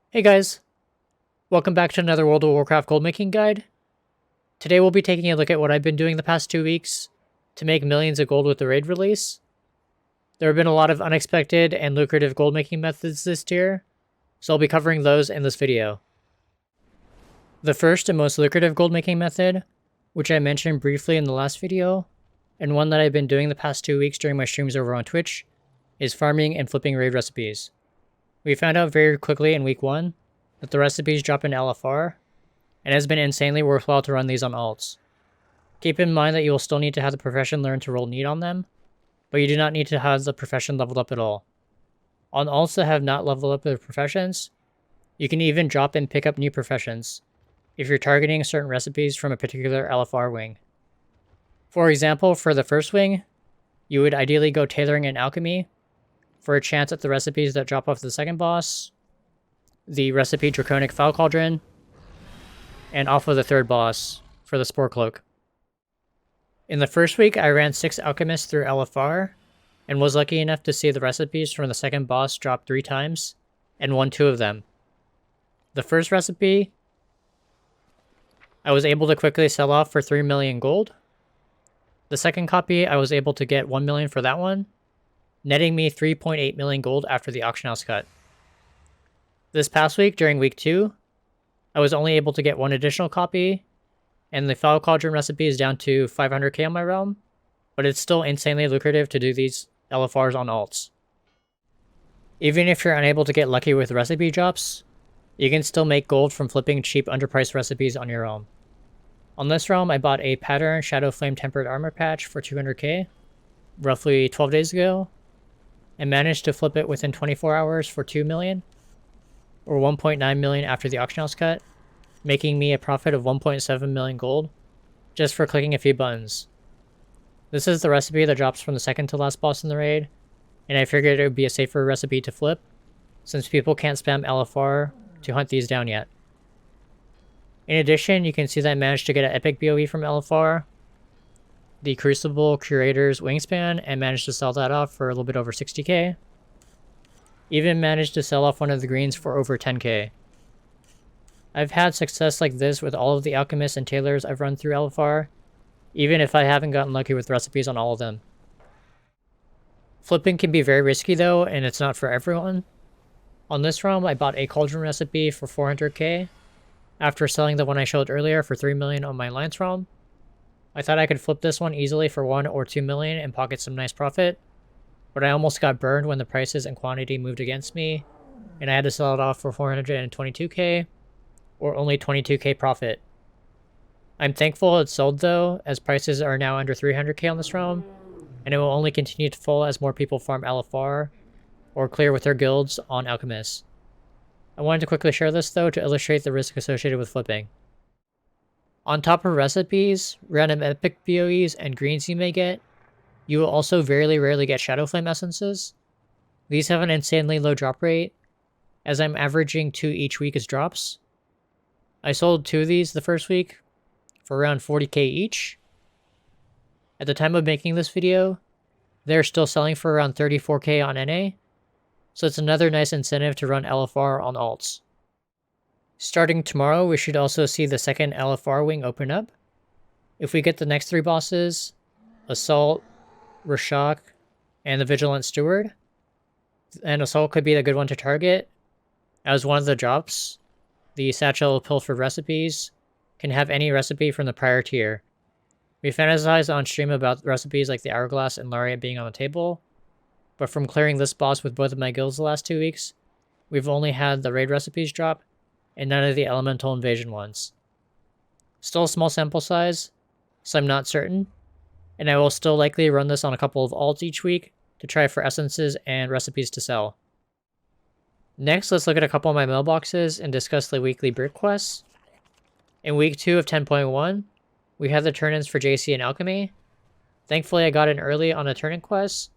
Hey guys, welcome back to another World of Warcraft gold making guide. Today we'll be taking a look at what I've been doing the past 2 weeks to make millions of gold with the raid release. There have been a lot of unexpected and lucrative gold making methods this tier, so I'll be covering those in this video. The first and most lucrative gold making method, which I mentioned briefly in the last video, and one that I've been doing the past 2 weeks during my streams over on Twitch, is farming and flipping raid recipes. We found out very quickly in week 1 that the recipes drop in LFR, and it has been insanely worthwhile to run these on alts. Keep in mind that you will still need to have the profession learn to roll need on them, but you do not need to have the profession leveled up at all. On alts that have not leveled up their professions, you can even drop and pick up new professions if you're targeting certain recipes from a particular LFR wing. For example, for the first wing, you would ideally go tailoring and alchemy for a chance at the recipes that drop off the second boss, the recipe Draconic Foul Cauldron, and off of the third boss for the Spore Cloak. In the first week, I ran 6 alchemists through LFR, and was lucky enough to see the recipes from the second boss drop 3 times, and won 2 of them. The first recipe, I was able to quickly sell off for 3 million gold. The second copy, I was able to get 1 million for that one, netting me 3.8 million gold after the auction house cut. This past week, during week 2, I was only able to get 1 additional copy, and the Foul Cauldron recipe is down to 500k on my realm, but it's still insanely lucrative to do these LFRs on alts. Even if you're unable to get lucky with recipe drops, you can still make gold from flipping cheap underpriced recipes on your realm. On this realm, I bought a Pattern Shadow Flame Tempered Armor patch for 200k, roughly 12 days ago, and managed to flip it within 24 hours for 2 million, or 1.9 million after the auction house cut, making me a profit of 1.7 million gold, just for clicking a few buttons. This is the recipe that drops from the second to last boss in the raid, and I figured it would be a safer recipe to flip, since people can't spam LFR to hunt these down yet. In addition, you can see that I managed to get an epic BOE from LFR, the Crucible Curator's Wingspan, and managed to sell that off for a little bit over 60k. Even managed to sell off one of the greens for over 10k. I've had success like this with all of the alchemists and tailors I've run through LFR, even if I haven't gotten lucky with recipes on all of them. Flipping can be very risky though, and it's not for everyone. On this realm, I bought a Cauldron recipe for 400k, after selling the one I showed earlier for 3 million on my Alliance realm. I thought I could flip this one easily for 1 or 2 million and pocket some nice profit, but I almost got burned when the prices and quantity moved against me, and I had to sell it off for 422k, or only 22k profit. I'm thankful it sold though, as prices are now under 300k on this realm, and it will only continue to fall as more people farm LFR, or clear with their guilds on alchemists. I wanted to quickly share this though to illustrate the risk associated with flipping. On top of recipes, random epic BOEs, and greens you may get, you will also very rarely get Shadow Flame essences. These have an insanely low drop rate, as I'm averaging 2 each week as drops. I sold 2 of these the first week for around 40k each. At the time of making this video, they're still selling for around 34k on NA, so it's another nice incentive to run LFR on alts. Starting tomorrow, we should also see the second LFR wing open up. If we get the next 3 bosses, Assault, Rashok, and the Vigilant Steward, and Assault could be a good one to target, as one of the drops, the Satchel of Pilfered Recipes, can have any recipe from the prior tier. We fantasized on stream about recipes like the Hourglass and Lariat being on the table, but from clearing this boss with both of my guilds the last 2 weeks, we've only had the raid recipes drop, and none of the Elemental Invasion ones. Still a small sample size, so I'm not certain, and I will still likely run this on a couple of alts each week to try for essences and recipes to sell. Next, let's look at a couple of my mailboxes and discuss the weekly brick quests. In week 2 of 10.1, we had the turn-ins for JC and Alchemy. Thankfully, I got in early on a turn-in quest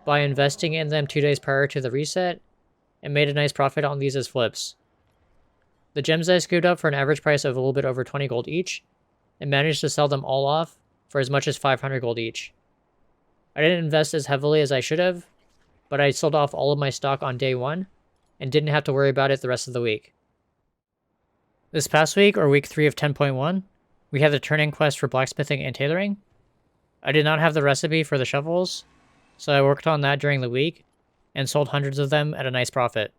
by investing in them 2 days prior to the reset, and made a nice profit on these as flips. The gems I scooped up for an average price of a little bit over 20 gold each, and managed to sell them all off for as much as 500 gold each. I didn't invest as heavily as I should have, but I sold off all of my stock on day 1, and didn't have to worry about it the rest of the week. This past week, or week 3 of 10.1, we had the turn-in quest for blacksmithing and tailoring. I did not have the recipe for the shovels, so I worked on that during the week and sold hundreds of them at a nice profit.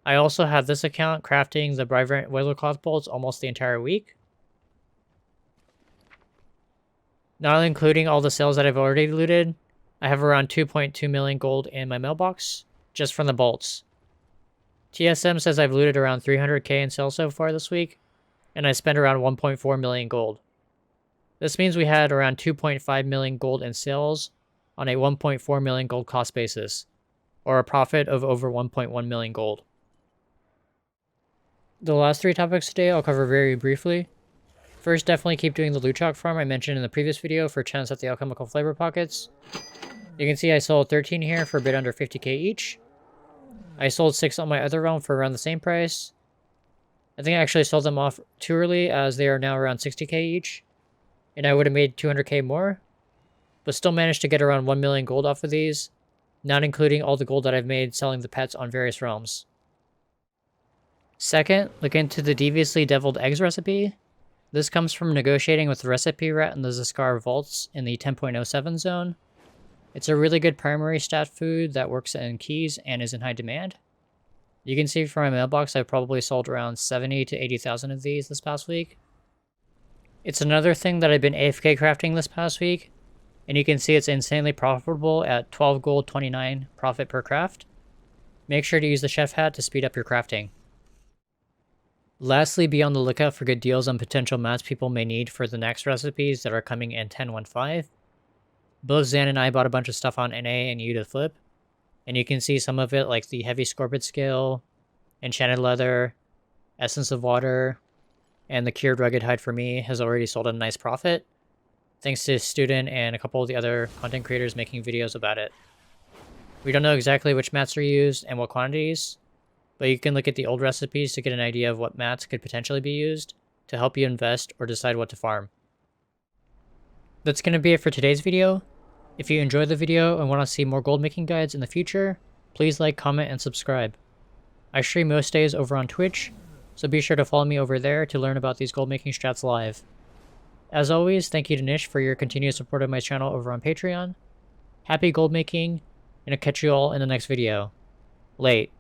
I also had this account crafting the vibrant oilercloth bolts almost the entire week. Not including all the sales that I've already looted, I have around 2.2 million gold in my mailbox, just from the bolts. TSM says I've looted around 300k in sales so far this week, and I spent around 1.4 million gold. This means we had around 2.5 million gold in sales on a 1.4 million gold cost basis, or a profit of over 1.1 million gold. The last 3 topics today I'll cover very briefly. First, definitely keep doing the loot chalk farm I mentioned in the previous video for chance at the alchemical flavor pockets. You can see I sold 13 here for a bit under 50k each. I sold 6 on my other realm for around the same price. I think I actually sold them off too early as they are now around 60k each. And I would have made 200k more, but still managed to get around 1 million gold off of these, not including all the gold that I've made selling the pets on various realms. Second, look into the Deviously Deviled Eggs recipe. This comes from negotiating with the recipe rat in the Zaskar vaults in the 10.07 zone. It's a really good primary stat food that works in keys and is in high demand. You can see from my mailbox I've probably sold around 70 to 80,000 of these this past week. It's another thing that I've been AFK crafting this past week, and you can see it's insanely profitable at 12 gold 29 profit per craft. Make sure to use the chef hat to speed up your crafting. Lastly, be on the lookout for good deals on potential mats people may need for the next recipes that are coming in 10.15. Both Zan and I bought a bunch of stuff on NA and U to flip, and you can see some of it like the heavy scorpion scale, enchanted leather, essence of water, and the cured rugged hide for me has already sold at a nice profit, thanks to Student and a couple of the other content creators making videos about it. We don't know exactly which mats are used and what quantities, but you can look at the old recipes to get an idea of what mats could potentially be used to help you invest or decide what to farm. That's going to be it for today's video. If you enjoyed the video and want to see more gold making guides in the future, please like, comment, and subscribe. I stream most days over on Twitch, so be sure to follow me over there to learn about these gold making strats live. As always, thank you to Nish for your continued support of my channel over on Patreon. Happy gold making, and I'll catch you all in the next video. Late.